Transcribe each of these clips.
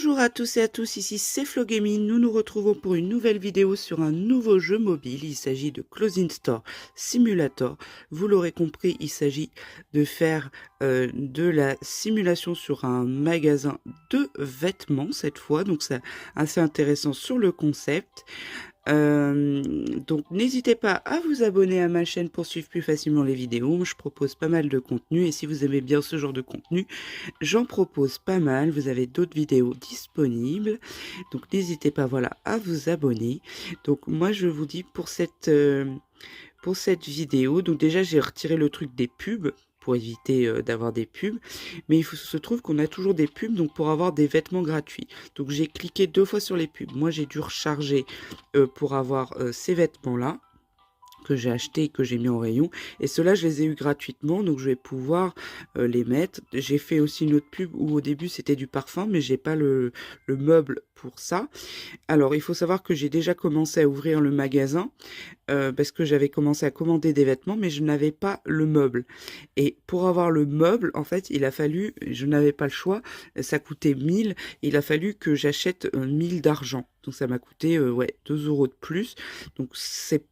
Bonjour à tous et à tous, ici c'est Flo Gaming. Nous nous retrouvons pour une nouvelle vidéo sur un nouveau jeu mobile. Il s'agit de Clothing Store Simulator. Vous l'aurez compris, il s'agit de faire de la simulation sur un magasin de vêtements cette fois. Donc c'est assez intéressant sur le concept. Donc n'hésitez pas à vous abonner à ma chaîne pour suivre plus facilement les vidéos. Je propose pas mal de contenu et si vous aimez bien ce genre de contenu, j'en propose pas mal. Vous avez d'autres vidéos disponibles. Donc n'hésitez pas voilà, à vous abonner. Donc moi je vous dis pour cette vidéo, donc déjà j'ai retiré le truc des pubs pour éviter d'avoir des pubs, mais se trouve qu'on a toujours des pubs donc pour avoir des vêtements gratuits. Donc j'ai cliqué 2 fois sur les pubs. Moi j'ai dû recharger pour avoir ces vêtements-là que j'ai acheté et que j'ai mis en rayon. Et ceux-là, je les ai eu gratuitement, donc je vais pouvoir les mettre. J'ai fait aussi une autre pub où au début c'était du parfum, mais j'ai pas le meuble pour ça. Alors, il faut savoir que j'ai déjà commencé à ouvrir le magasin parce que j'avais commencé à commander des vêtements, mais je n'avais pas le meuble. Et pour avoir le meuble, en fait, il a fallu, je n'avais pas le choix, ça coûtait 1000, il a fallu que j'achète 1000 d'argent. Donc ça m'a coûté ouais, 2 euros de plus. Donc c'est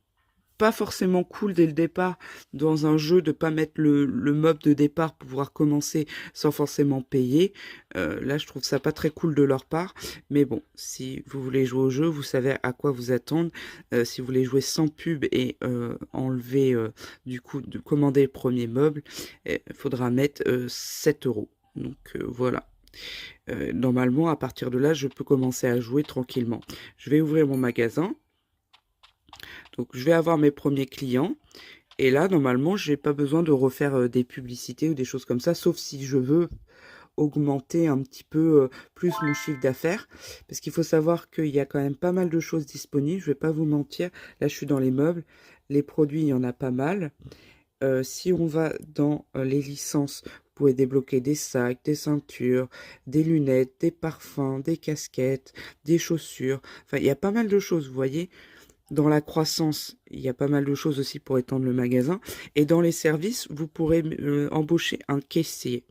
pas forcément cool dès le départ dans un jeu de pas mettre le meuble de départ pour pouvoir commencer sans forcément payer. Là, je trouve ça pas très cool de leur part. Mais bon, si vous voulez jouer au jeu, vous savez à quoi vous attendre. Si vous voulez jouer sans pub et enlever, du coup, de commander le premier meuble, il faudra mettre 7 euros. Donc voilà. Normalement, à partir de là, je peux commencer à jouer tranquillement. Je vais ouvrir mon magasin. Donc, je vais avoir mes premiers clients. Et là, normalement, j'ai pas besoin de refaire des publicités ou des choses comme ça, sauf si je veux augmenter un petit peu plus mon chiffre d'affaires. Parce qu'il faut savoir qu'il y a quand même pas mal de choses disponibles. Je vais pas vous mentir. Là, je suis dans les meubles. Les produits, il y en a pas mal. Si on va dans les licences, vous pouvez débloquer des sacs, des ceintures, des lunettes, des parfums, des casquettes, des chaussures. Enfin, il y a pas mal de choses, vous voyez. Dans la croissance, il y a pas mal de choses aussi pour étendre le magasin. Et dans les services, vous pourrez embaucher un caissier.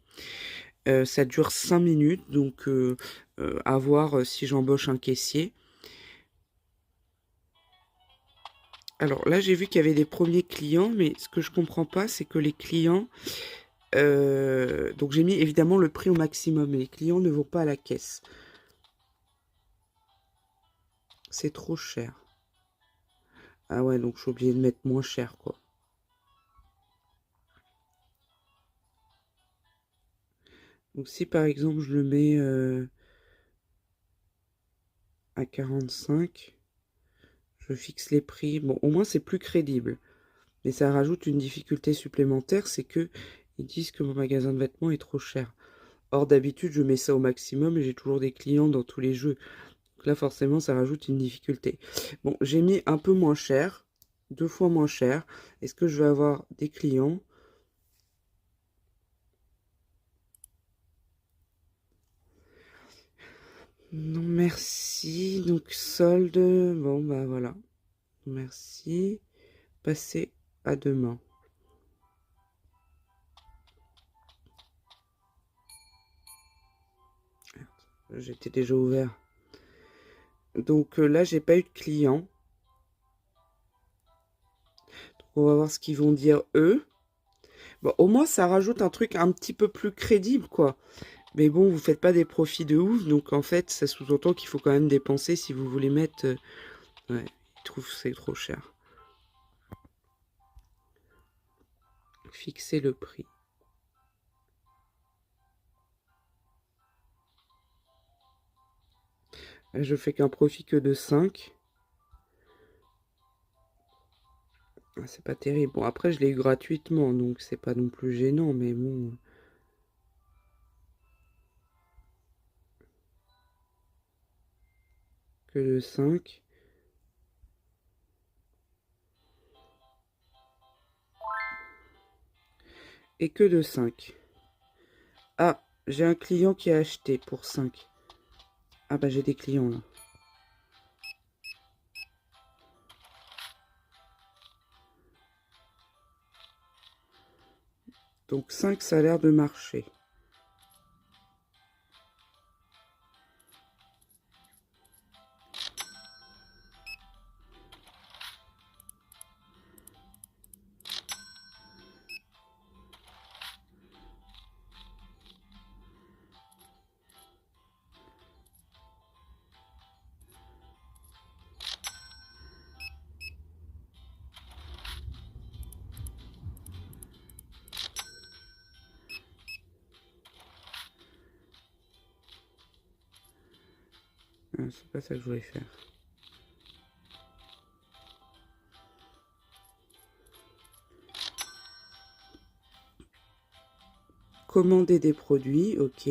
Ça dure 5 minutes, donc à voir si j'embauche un caissier. Alors là, j'ai vu qu'il y avait des premiers clients, mais ce que je comprends pas, c'est que les clients... donc j'ai mis évidemment le prix au maximum, mais les clients ne vont pas à la caisse. C'est trop cher. Ah ouais, donc je suis obligé de mettre moins cher, quoi. Donc si par exemple je le mets à 45, je fixe les prix. Bon, au moins c'est plus crédible. Mais ça rajoute une difficulté supplémentaire, c'est que ils disent que mon magasin de vêtements est trop cher. Or d'habitude je mets ça au maximum et j'ai toujours des clients dans tous les jeux. Donc là forcément ça rajoute une difficulté. Bon, j'ai mis un peu moins cher, 2 fois moins cher. Est-ce que je vais avoir des clients? Non merci. Donc solde. Bon bah voilà. Merci. Passer à demain. J'étais déjà ouvert. Donc là, j'ai pas eu de clients. Donc, on va voir ce qu'ils vont dire eux. Bon, au moins, ça rajoute un truc un petit peu plus crédible, quoi. Mais bon, vous faites pas des profits de ouf. Donc en fait, ça sous-entend qu'il faut quand même dépenser si vous voulez mettre... ouais, ils trouvent que c'est trop cher. Fixer le prix. Là, je fais qu'un profit que de 5. Ah, c'est pas terrible. Bon, après, je l'ai eu gratuitement, donc c'est pas non plus gênant, mais bon... Que de 5. Et que de 5. Ah, j'ai un client qui a acheté pour 5. Ah bah j'ai des clients là. Donc 5, ça a l'air de marcher. Ah, c'est pas ça que je voulais faire. Commander des produits, ok.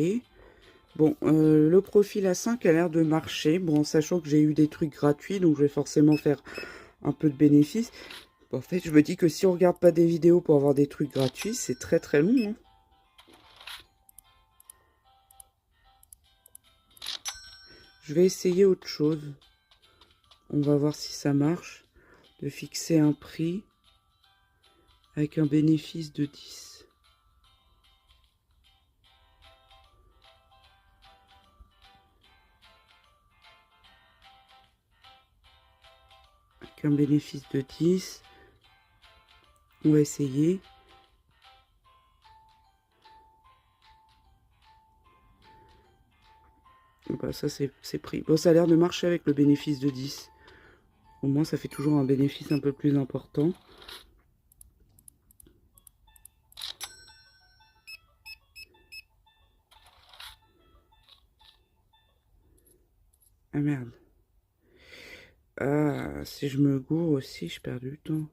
Bon, le profil A5 a l'air de marcher. Bon, en sachant que j'ai eu des trucs gratuits, donc je vais forcément faire un peu de bénéfice. Bon, en fait, je me dis que si on regarde pas des vidéos pour avoir des trucs gratuits, c'est très très long, hein. Je vais essayer autre chose. On va voir si ça marche. De fixer un prix avec un bénéfice de 10. Avec un bénéfice de 10. On va essayer. Bah, ça c'est pris. Bon, ça a l'air de marcher avec le bénéfice de 10. Au moins, ça fait toujours un bénéfice un peu plus important. Ah merde. Ah, si je me gourre aussi, je perds du temps.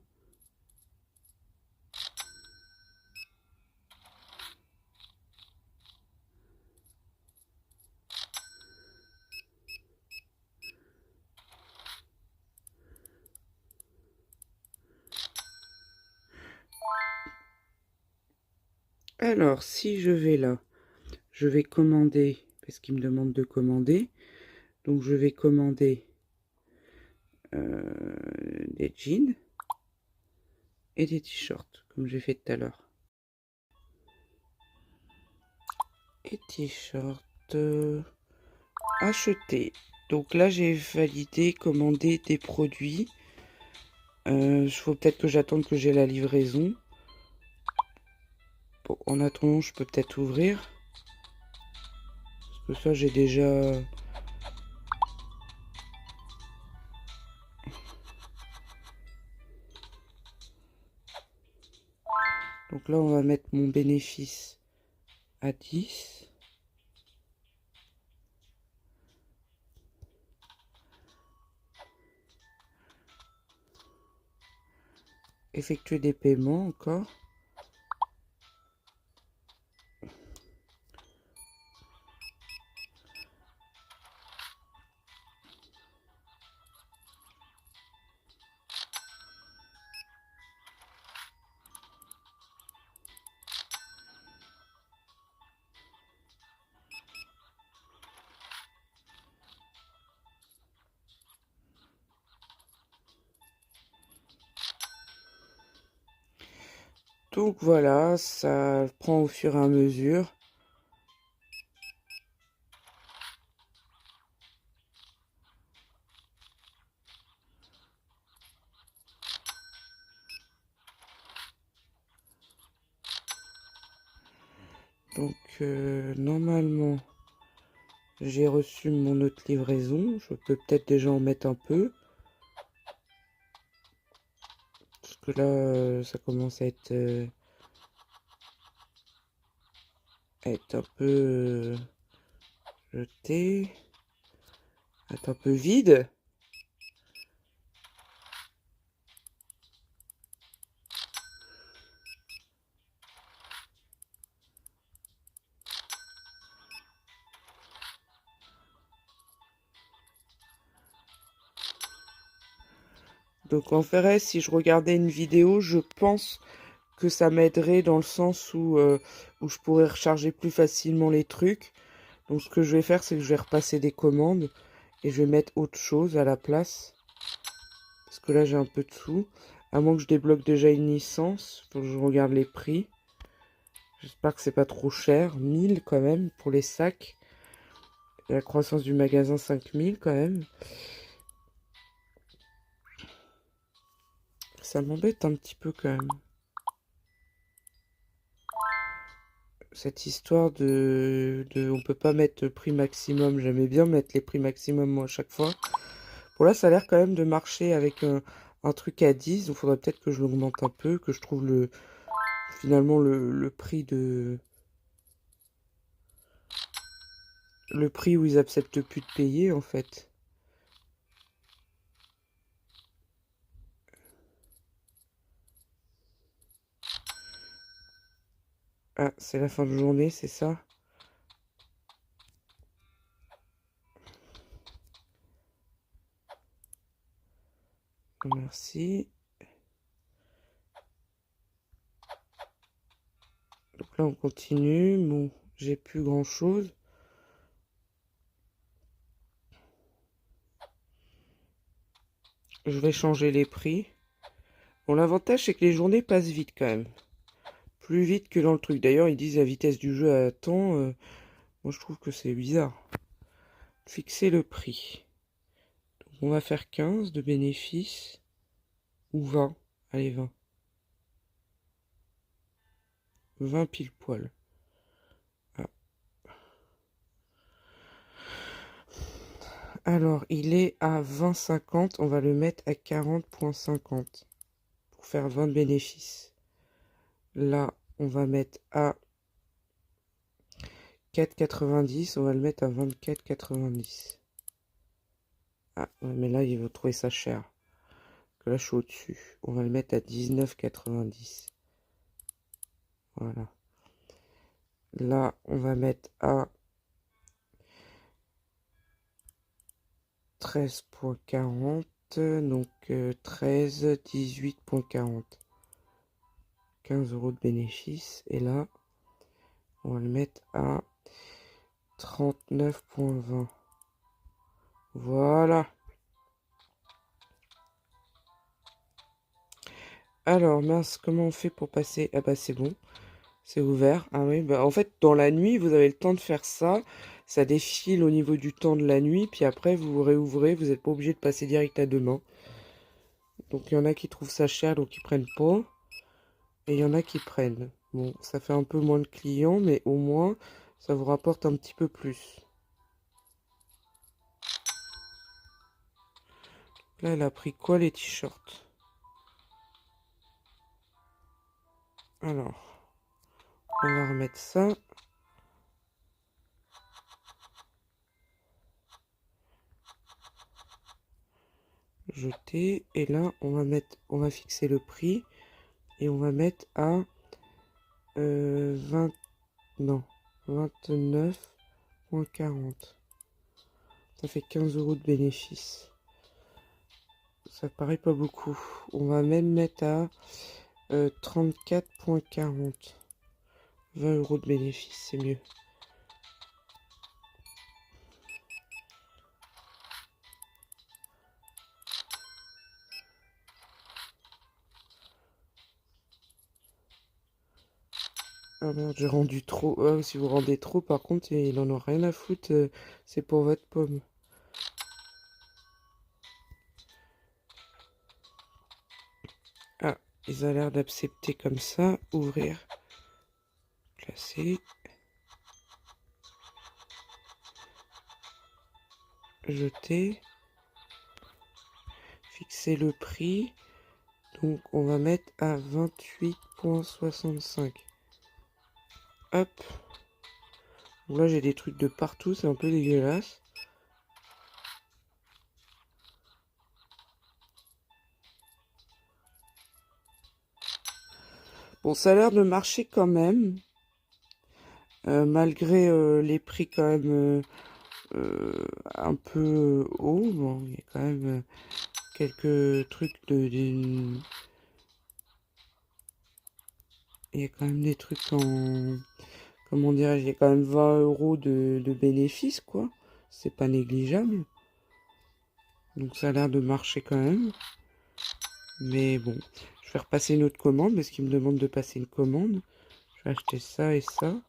Alors, si je vais là, je vais commander, parce qu'il me demande de commander. Donc, je vais commander des jeans et des t-shirts, comme j'ai fait tout à l'heure. Et t-shirts acheter. Donc là, j'ai validé, commandé des produits. Il faut peut-être que j'attende que j'ai la livraison. Bon, en attendant, je peux peut-être ouvrir. Parce que ça, j'ai déjà... Donc là, on va mettre mon bénéfice à 10. Effectuer des paiements encore. Donc voilà, ça prend au fur et à mesure. Donc normalement, j'ai reçu mon autre livraison. Je peux peut-être déjà en mettre un peu. Parce que là, ça commence à être un peu jeté. À être un peu vide. Donc en fait, si je regardais une vidéo, je pense que ça m'aiderait dans le sens où je pourrais recharger plus facilement les trucs. Donc ce que je vais faire, c'est que je vais repasser des commandes et je vais mettre autre chose à la place. Parce que là, j'ai un peu de sous. À moins que je débloque déjà une licence. Faut que je regarde les prix. J'espère que c'est pas trop cher. 1000 quand même pour les sacs. Et la croissance du magasin, 5000 quand même. Ça m'embête un petit peu quand même. Cette histoire on peut pas mettre le prix maximum. J'aimais bien mettre les prix maximum moi à chaque fois. Bon là ça a l'air quand même de marcher avec un truc à 10. Donc faudrait peut-être que je l'augmente un peu. Que je trouve finalement le prix le prix où ils acceptent plus de payer en fait. Ah, c'est la fin de journée, c'est ça? Merci. Donc là, on continue. Bon, j'ai plus grand-chose. Je vais changer les prix. Bon, l'avantage, c'est que les journées passent vite quand même. Plus vite que dans le truc. D'ailleurs, ils disent la vitesse du jeu à temps. Moi, je trouve que c'est bizarre. Fixer le prix. Donc, on va faire 15 de bénéfices. Ou 20. Allez, 20. 20 pile poil. Ah. Alors, il est à 20,50. On va le mettre à 40,50. Pour faire 20 de bénéfices. Là, on va mettre à 4,90. On va le mettre à 24,90. Ah, mais là, il va trouver ça cher. Que là, je suis au-dessus. On va le mettre à 19,90. Voilà. Là, on va mettre à 13,40. Donc, 13, 18,40. 15 € de bénéfice. Et là, on va le mettre à 39,20. Voilà. Alors, mince, comment on fait pour passer? Ah bah c'est bon, c'est ouvert. Ah oui, bah en fait, dans la nuit, vous avez le temps de faire ça. Ça défile au niveau du temps de la nuit, puis après, vous réouvrez. Vous n'êtes pas obligé de passer direct à demain. Donc, il y en a qui trouvent ça cher, donc ils prennent pas. Et il y en a qui prennent. Bon, ça fait un peu moins de clients, mais au moins, ça vous rapporte un petit peu plus. Là, elle a pris quoi, les t-shirts? Alors, on va remettre ça. Jeter. Et là, on va fixer le prix. Et on va mettre à 20, non, 29,40. Ça fait 15 € de bénéfice. Ça paraît pas beaucoup. On va même mettre à 34,40. 20 € de bénéfice, c'est mieux. Ah merde, j'ai rendu trop. Ah, si vous rendez trop, par contre, il en a rien à foutre. C'est pour votre pomme. Ah, ils ont l'air d'accepter comme ça. Ouvrir. Classer. Jeter. Fixer le prix. Donc on va mettre à 28,65. Hop. Donc là j'ai des trucs de partout, c'est un peu dégueulasse. Bon, ça a l'air de marcher quand même. Malgré les prix quand même un peu hauts. Bon, il y a quand même quelques trucs il y a quand même des trucs en... Comment dirais-je? Il y a quand même 20 € de bénéfices, quoi. C'est pas négligeable. Donc ça a l'air de marcher quand même. Mais bon, je vais repasser une autre commande parce qu'il me demande de passer une commande. Je vais acheter ça et ça.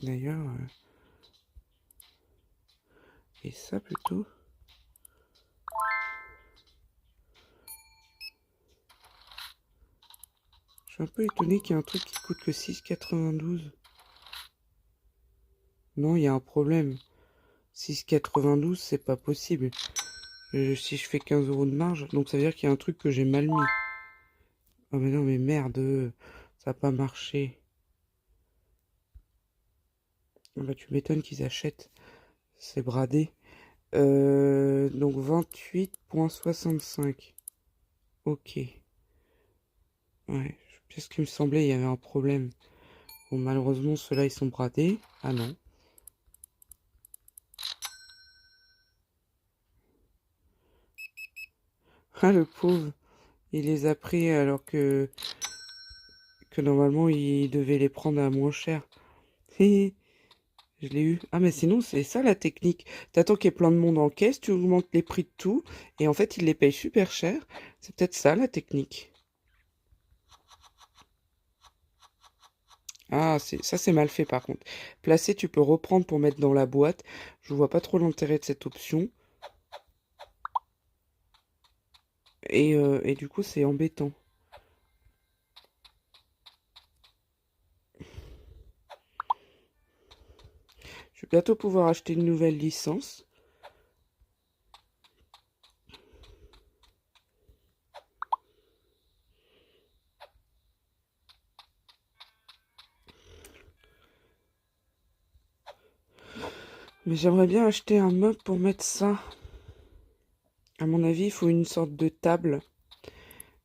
D'ailleurs, et ça plutôt. Je suis un peu étonné qu'il y ait un truc qui coûte que 6,92. Non, il y a un problème. 6,92, c'est pas possible. Si je fais 15 € de marge, donc ça veut dire qu'il y a un truc que j'ai mal mis. Oh mais non, mais merde. Ça n'a pas marché. Ah bah, tu m'étonnes qu'ils achètent. C'est bradé. Donc 28,65. Ok. Ouais. Parce qu'il me semblait il y avait un problème. Bon, malheureusement, ceux-là, ils sont bradés. Ah non. Ah, le pauvre. Il les a pris alors que normalement, il devait les prendre à moins cher. Hé, je l'ai eu. Ah, mais sinon, c'est ça la technique. T'attends qu'il y ait plein de monde en caisse, tu augmentes les prix de tout, et en fait, ils les payent super cher. C'est peut-être ça la technique. Ah, ça c'est mal fait par contre. Placer, tu peux reprendre pour mettre dans la boîte. Je vois pas trop l'intérêt de cette option. Et du coup, c'est embêtant. Je vais bientôt pouvoir acheter une nouvelle licence. Mais j'aimerais bien acheter un meuble pour mettre ça. À mon avis, il faut une sorte de table.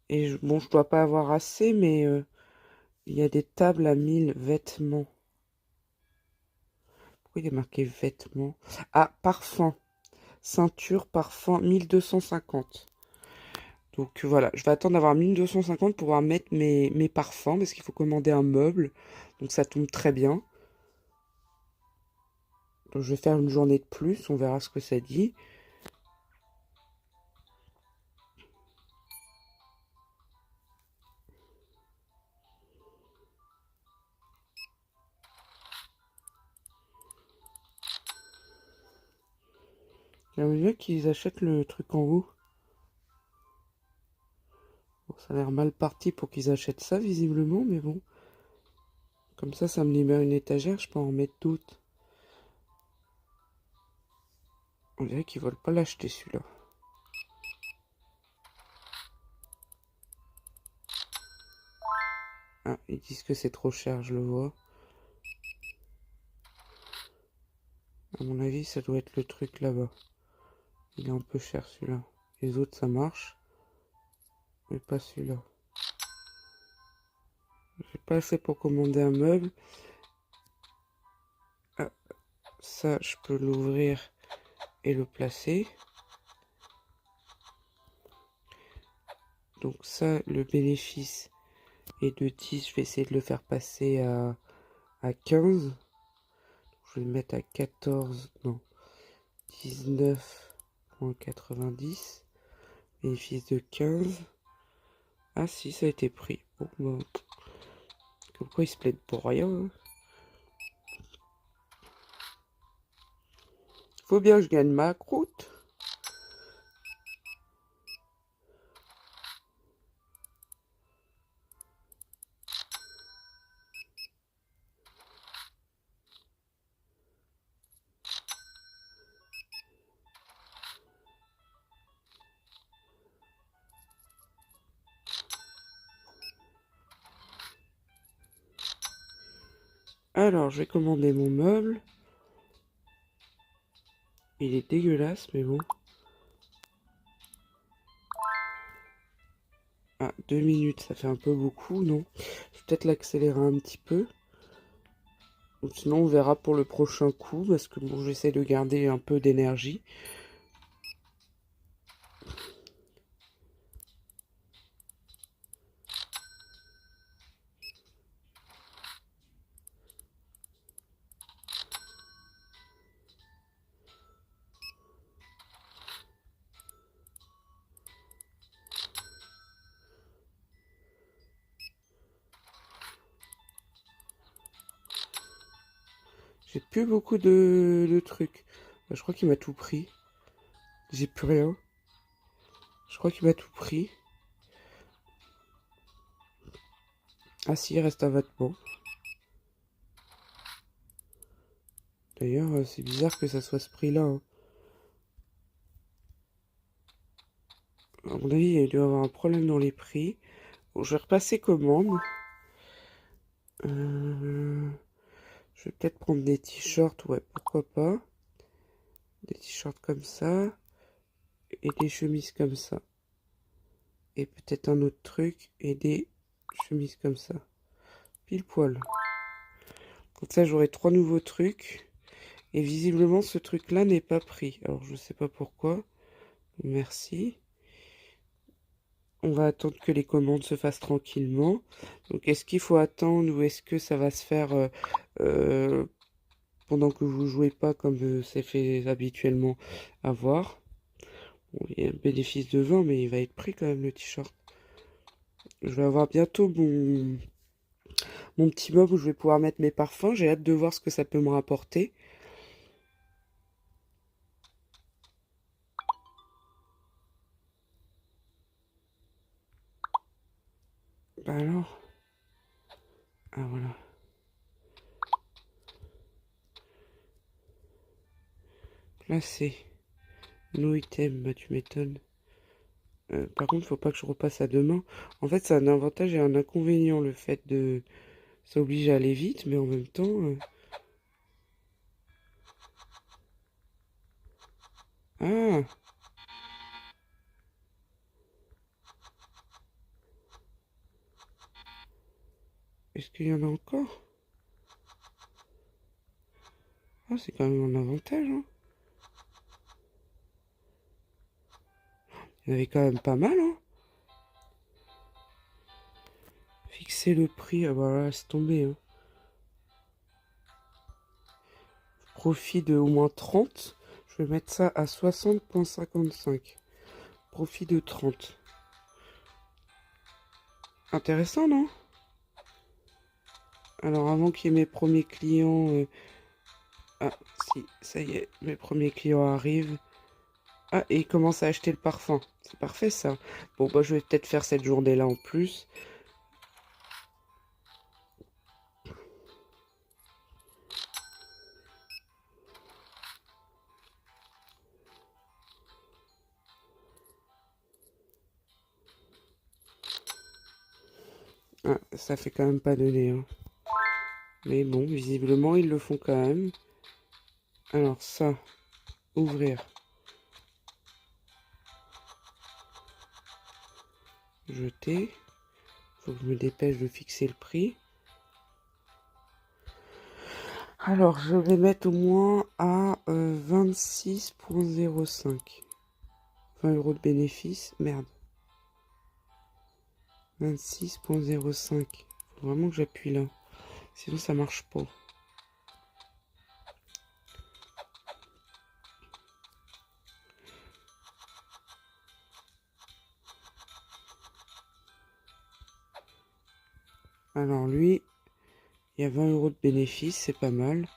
Et bon, je dois pas avoir assez, mais il y a des tables à 1000 vêtements. Pourquoi il est marqué vêtements? Ah, parfum. Ceinture, parfum, 1250. Donc voilà, je vais attendre d'avoir 1250 pour pouvoir mettre mes parfums, parce qu'il faut commander un meuble. Donc ça tombe très bien. Donc je vais faire une journée de plus, on verra ce que ça dit. J'aimerais bien qu'ils achètent le truc en haut. Bon, ça a l'air mal parti pour qu'ils achètent ça, visiblement, mais bon. Comme ça me libère une étagère, je peux en mettre d'autres. On dirait qu'ils veulent pas l'acheter, celui-là. Ah, ils disent que c'est trop cher, je le vois. À mon avis, ça doit être le truc là-bas. Il est un peu cher, celui-là. Les autres, ça marche. Mais pas celui-là. J'ai pas assez pour commander un meuble. Ah, ça, je peux l'ouvrir et le placer. Donc ça, le bénéfice est de 10. Je vais essayer de le faire passer à 15. Je vais le mettre à 14. Non. 19,90. Bénéfice de 15. Ah si, ça a été pris. Bon, bah, comme quoi ils se plaident pour rien. Hein. Faut bien que je gagne ma croûte. Alors, je vais commander mon meuble. Il est dégueulasse, mais bon. Ah, 2 minutes, ça fait un peu beaucoup, non? Je vais peut-être l'accélérer un petit peu. Ou sinon, on verra pour le prochain coup, parce que bon, j'essaie de garder un peu d'énergie. J'ai plus beaucoup de trucs. Bah, je crois qu'il m'a tout pris. J'ai plus rien. Je crois qu'il m'a tout pris. Ah si, il reste un vêtement. D'ailleurs, c'est bizarre que ça soit ce prix-là. Hein. À mon avis, il doit y avoir un problème dans les prix. Bon, je vais repasser commande. Je vais peut-être prendre des t-shirts, ouais, pourquoi pas. Des t-shirts comme ça. Et des chemises comme ça. Et peut-être un autre truc. Et des chemises comme ça. Pile poil. Comme ça, j'aurai 3 nouveaux trucs. Et visiblement, ce truc-là n'est pas pris. Alors, je sais pas pourquoi. Merci. On va attendre que les commandes se fassent tranquillement. Donc, est-ce qu'il faut attendre ou est-ce que ça va se faire pendant que vous jouez pas comme c'est fait habituellement à voir? Bon, il y a un bénéfice de 20, mais il va être pris quand même le t-shirt. Je vais avoir bientôt mon petit meuble où je vais pouvoir mettre mes parfums. J'ai hâte de voir ce que ça peut me rapporter. Bah alors. Ah voilà. Placé. No item, bah tu m'étonnes. Par contre, faut pas que je repasse à demain. En fait, c'est un avantage et un inconvénient, le fait de... Ça oblige à aller vite, mais en même temps... Ah! Est-ce qu'il y en a encore? Ah, c'est quand même un avantage, hein. Il y en avait quand même pas mal, hein. Fixer le prix, ah bah là, c'est tombé, hein. Profit de au moins 30. Je vais mettre ça à 60,55. Profit de 30. Intéressant, non? Alors, avant qu'il y ait mes premiers clients... Ah, si, ça y est, mes premiers clients arrivent. Ah, et ils commencent à acheter le parfum. C'est parfait, ça. Bon, bah, je vais peut-être faire cette journée-là en plus. Ah, ça fait quand même pas donner, hein. Mais bon, visiblement, ils le font quand même. Alors, ça, ouvrir. Jeter. Faut que je me dépêche de fixer le prix. Alors, je vais mettre au moins à 26,05. 20 euros de bénéfice. Merde. 26,05. Faut vraiment que j'appuie là. Sinon, ça marche pas. Alors, lui, il y a 20 euros de bénéfice. C'est pas mal.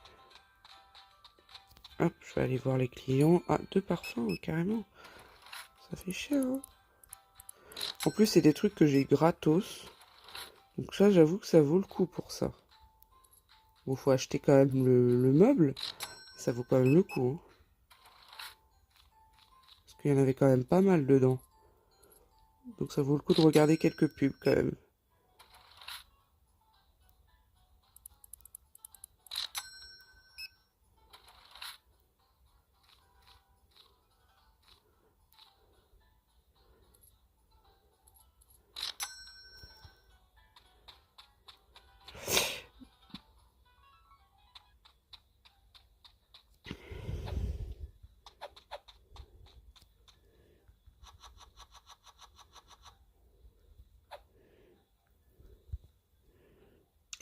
Hop, je vais aller voir les clients. Ah, 2 parfums, carrément. Ça fait cher, hein. En plus, c'est des trucs que j'ai gratos. Donc ça, j'avoue que ça vaut le coup pour ça. Bon, faut acheter quand même le meuble. Ça vaut quand même le coup, hein. Parce qu'il y en avait quand même pas mal dedans. Donc ça vaut le coup de regarder quelques pubs quand même.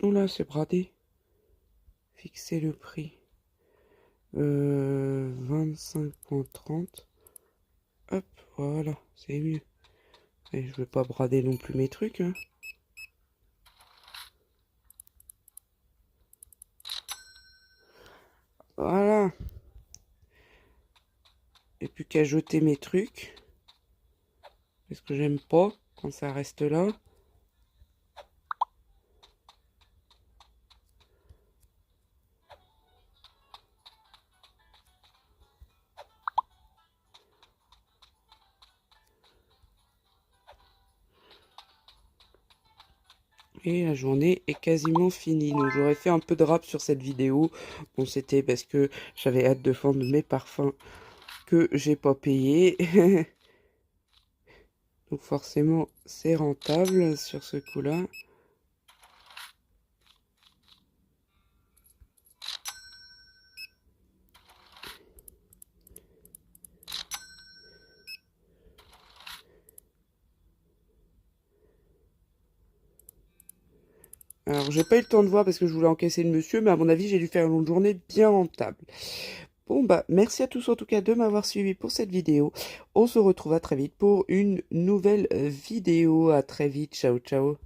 Oula, c'est bradé. Fixer le prix. 25,30. Hop, voilà, c'est mieux. Et je vais pas brader non plus mes trucs, hein. Voilà. Et plus qu'à jeter mes trucs. Parce que j'aime pas quand ça reste là. Et la journée est quasiment finie. Donc j'aurais fait un peu de rap sur cette vidéo. Bon, c'était parce que j'avais hâte de vendre mes parfums que j'ai pas payé. Donc forcément, c'est rentable sur ce coup-là. Alors, j'ai pas eu le temps de voir parce que je voulais encaisser le monsieur, mais à mon avis, j'ai dû faire une journée bien rentable. Bon, bah, merci à tous en tout cas de m'avoir suivi pour cette vidéo. On se retrouve à très vite pour une nouvelle vidéo. À très vite. Ciao, ciao.